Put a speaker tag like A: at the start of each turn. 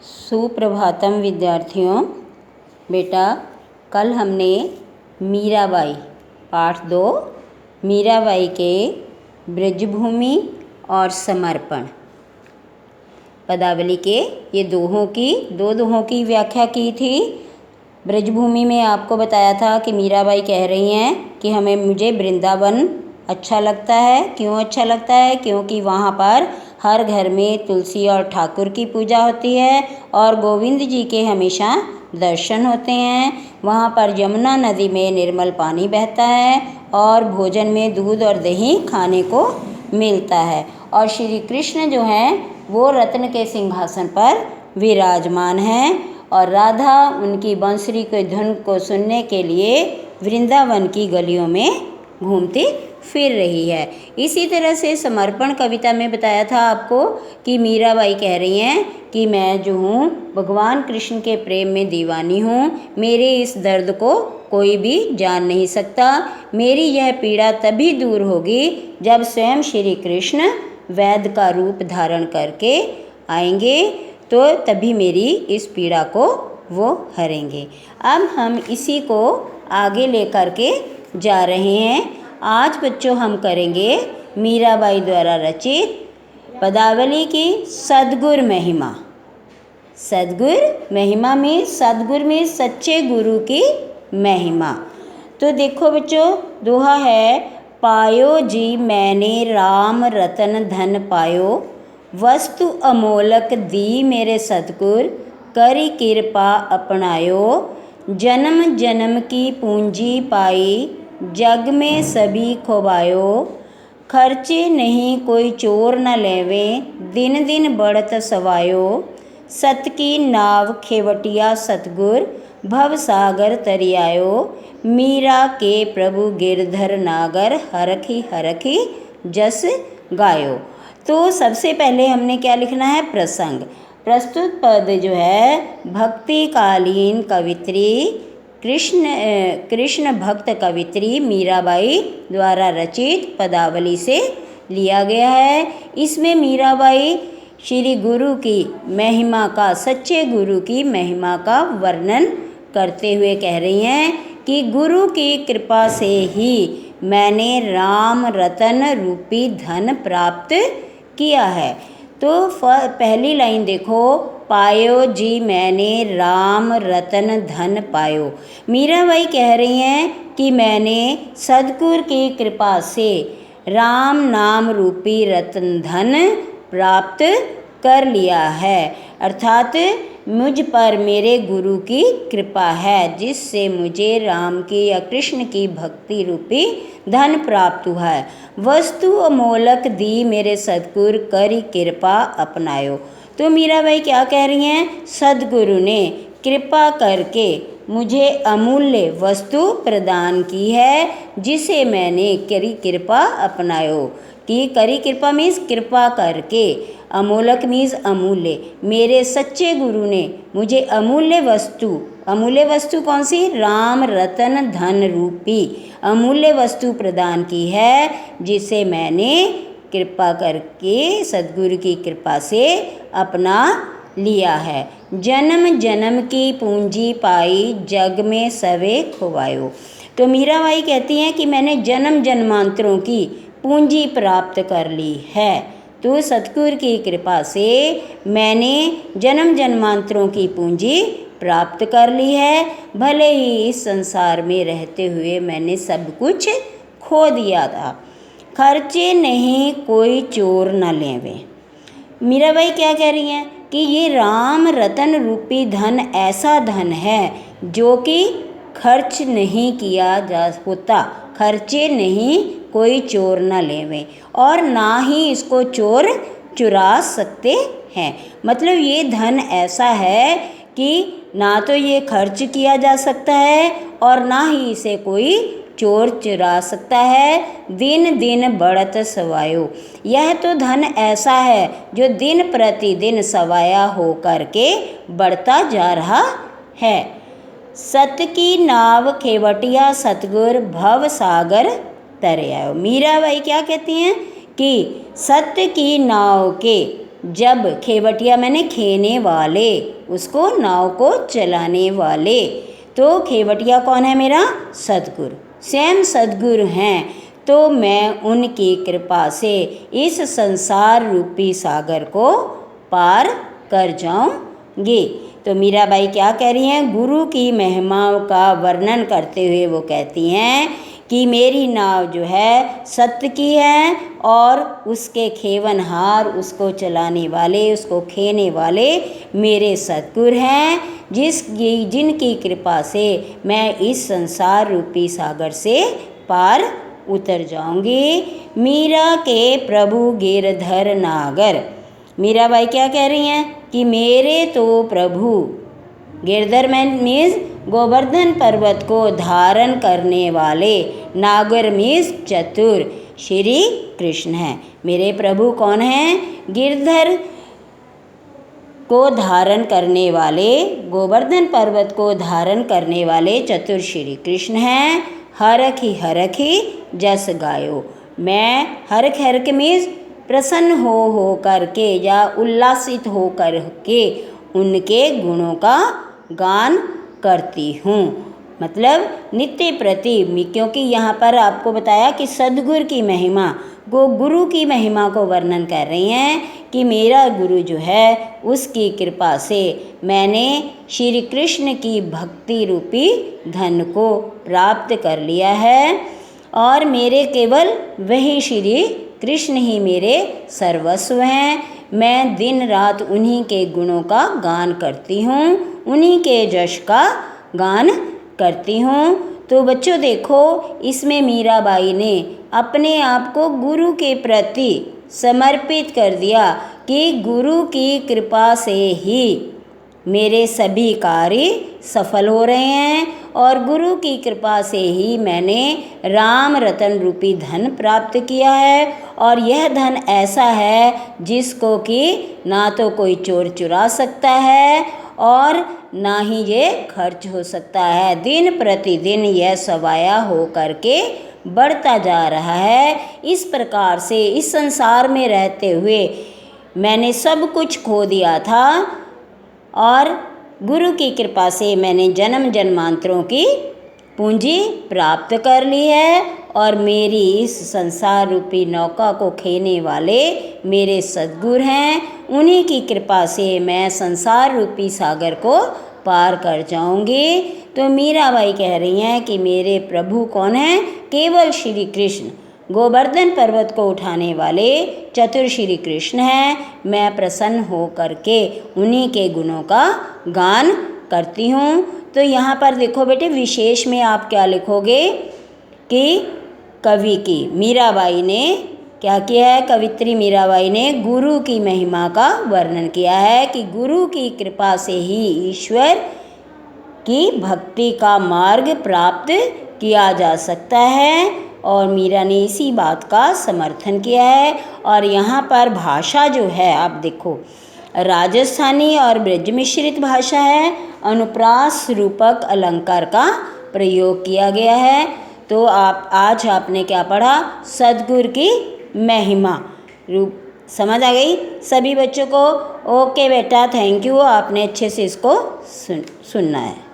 A: सुप्रभातम विद्यार्थियों। बेटा, कल हमने मीराबाई पाठ 2 मीराबाई के ब्रजभूमि और समर्पण पदावली के ये दो दोहों की व्याख्या की थी। ब्रजभूमि में आपको बताया था कि मीराबाई कह रही हैं कि मुझे वृंदावन अच्छा लगता है। क्यों अच्छा लगता है? क्योंकि वहाँ पर हर घर में तुलसी और ठाकुर की पूजा होती है और गोविंद जी के हमेशा दर्शन होते हैं। वहाँ पर यमुना नदी में निर्मल पानी बहता है और भोजन में दूध और दही खाने को मिलता है और श्री कृष्ण जो हैं वो रत्न के सिंहासन पर विराजमान हैं और राधा उनकी बांसुरी के धुन को सुनने के लिए वृंदावन की गलियों में घूमती फिर रही है। इसी तरह से समर्पण कविता में बताया था आपको कि मीराबाई कह रही हैं कि मैं जो हूँ भगवान कृष्ण के प्रेम में दीवानी हूँ। मेरे इस दर्द को कोई भी जान नहीं सकता। मेरी यह पीड़ा तभी दूर होगी जब स्वयं श्री कृष्ण वैद्य का रूप धारण करके आएंगे, तो तभी मेरी इस पीड़ा को वो हरेंगे। अब हम इसी को आगे लेकर के जा रहे हैं। आज बच्चों हम करेंगे मीराबाई द्वारा रचित पदावली की सद्गुर महिमा। सद्गुर महिमा में सद्गुर में सच्चे गुरु की महिमा। तो देखो बच्चों, दोहा है, पायो जी मैंने राम रतन धन पायो, वस्तु अमोलक दी मेरे सतगुर, करी कृपा अपनायो, जन्म जन्म की पूंजी पाई, जग में सभी खोबायो, खर्चे नहीं कोई चोर न लेवे, दिन दिन बढ़त सवायो, सत की नाव खेवटिया सतगुर, भव सागर तरियायो, मीरा के प्रभु गिरधर नागर, हरखी हरखी जस गायो। तो सबसे पहले हमने क्या लिखना है? प्रसंग। प्रस्तुत पद जो है भक्तिकालीन कवित्री कृष्ण भक्त कवित्री मीराबाई द्वारा रचित पदावली से लिया गया है। इसमें मीराबाई श्री गुरु की महिमा का, सच्चे गुरु की महिमा का वर्णन करते हुए कह रही हैं कि गुरु की कृपा से ही मैंने राम रतन रूपी धन प्राप्त किया है। तो पहली लाइन देखो, पायो जी मैंने राम रतन धन पायो। मीराबाई कह रही हैं कि मैंने सद्गुरु की कृपा से राम नाम रूपी रतन धन प्राप्त कर लिया है, अर्थात मुझ पर मेरे गुरु की कृपा है जिससे मुझे राम की या कृष्ण की भक्ति रूपी धन प्राप्त हुआ है। वस्तु अमोलक दी मेरे सद्गुरु, करी कृपा अपनायो। तो मीराबाई क्या कह रही हैं? सद्गुरु ने कृपा करके मुझे अमूल्य वस्तु प्रदान की है जिसे मैंने करी कृपा अपनायो। कि करी कृपा मीन्स कृपा करके, अमोलक मीन्स अमूल्य। मेरे सच्चे गुरु ने मुझे अमूल्य वस्तु कौन सी? राम रतन धन रूपी अमूल्य वस्तु प्रदान की है जिसे मैंने कृपा करके सद्गुरु की कृपा से अपना लिया है। जन्म जन्म की पूंजी पाई, जग में सवे खोवायो। तो मीराबाई कहती हैं कि मैंने जन्म जन्मांतरों की पूंजी प्राप्त कर ली है। तो सतगुरु की कृपा से मैंने जन्म जन्मांतरों की पूंजी प्राप्त कर ली है। भले ही इस संसार में रहते हुए मैंने सब कुछ खो दिया था। खर्चे नहीं कोई चोर न लेवे। मीराबाई क्या कह रही हैं कि ये राम रतन रूपी धन ऐसा धन है जो कि खर्च नहीं किया जा होता। खर्चे नहीं कोई चोर न लेवे और ना ही इसको चोर चुरा सकते हैं। मतलब ये धन ऐसा है कि ना तो ये खर्च किया जा सकता है और ना ही इसे कोई चोर चुरा सकता है। दिन दिन बढ़त सवायो। यह तो धन ऐसा है जो दिन प्रतिदिन सवाया हो करके बढ़ता जा रहा है। सत की नाव खेवटिया सतगुर, भव सागर तरे आयो। मीराबाई क्या कहती हैं कि सत्य की नाव के जब खेवटिया मैंने खेने वाले, उसको नाव को चलाने वाले। तो खेवटिया कौन है? मेरा सद्गुरु, स्वयं सद्गुरु हैं। तो मैं उनकी कृपा से इस संसार रूपी सागर को पार कर जाऊंगी। तो मीराबाई क्या कह रही हैं? गुरु की महिमाओं का वर्णन करते हुए वो कहती हैं कि मेरी नाव जो है सत्य की है और उसके खेवनहार, उसको चलाने वाले, उसको खेने वाले मेरे सद्गुरु हैं, जिनकी कृपा से मैं इस संसार रूपी सागर से पार उतर जाऊंगी। मीरा के प्रभु गिरधर नागर। मीराबाई क्या कह रही हैं कि मेरे तो प्रभु, गिरधर मीन्स गोवर्धन पर्वत को धारण करने वाले, नागर मीन्स चतुर, श्री कृष्ण हैं। मेरे प्रभु कौन हैं? गिरधर को धारण करने वाले, गोवर्धन पर्वत को धारण करने वाले चतुर श्री कृष्ण हैं। हरख ही जस गायो। मैं हरख मीन्स प्रसन्न हो करके या उल्लासित हो करके उनके गुणों का गान करती हूँ। मतलब नित्य प्रति, क्योंकि यहाँ पर आपको बताया कि सद्गुरु की महिमा, वो गुरु की महिमा को वर्णन कर रही हैं कि मेरा गुरु जो है उसकी कृपा से मैंने श्री कृष्ण की भक्ति रूपी धन को प्राप्त कर लिया है और मेरे केवल वही श्री कृष्ण ही मेरे सर्वस्व हैं। मैं दिन रात उन्हीं के गुणों का गान करती हूँ, उन्हीं के यश का गान करती हूँ। तो बच्चों देखो, इसमें मीराबाई ने अपने आप को गुरु के प्रति समर्पित कर दिया कि गुरु की कृपा से ही मेरे सभी कार्य सफल हो रहे हैं और गुरु की कृपा से ही मैंने राम रतन रूपी धन प्राप्त किया है। और यह धन ऐसा है जिसको कि ना तो कोई चोर चुरा सकता है और ना ही ये खर्च हो सकता है। दिन प्रतिदिन यह सवाया हो करके बढ़ता जा रहा है। इस प्रकार से इस संसार में रहते हुए मैंने सब कुछ खो दिया था और गुरु की कृपा से मैंने जन्म जन्मांतरों की पूंजी प्राप्त कर ली है और मेरी इस संसार रूपी नौका को खेने वाले मेरे सद्गुरु हैं। उन्हीं की कृपा से मैं संसार रूपी सागर को पार कर जाऊंगी। तो मीराबाई कह रही हैं कि मेरे प्रभु कौन हैं? केवल श्री कृष्ण, गोवर्धन पर्वत को उठाने वाले चतुर श्री कृष्ण हैं। मैं प्रसन्न हो करके उन्हीं के गुणों का गान करती हूँ। तो यहाँ पर देखो बेटे, विशेष में आप क्या लिखोगे कि कवि की मीराबाई ने क्या किया है? कवित्री मीराबाई ने गुरु की महिमा का वर्णन किया है कि गुरु की कृपा से ही ईश्वर की भक्ति का मार्ग प्राप्त किया जा सकता है और मीरा ने इसी बात का समर्थन किया है। और यहाँ पर भाषा जो है आप देखो, राजस्थानी और ब्रज मिश्रित भाषा है। अनुप्रास रूपक अलंकार का प्रयोग किया गया है। तो आज आपने क्या पढ़ा? सद्गुरु की महिमा रूप समझ आ गई सभी बच्चों को? ओके बेटा, थैंक यू। आपने अच्छे से इसको सुनना है।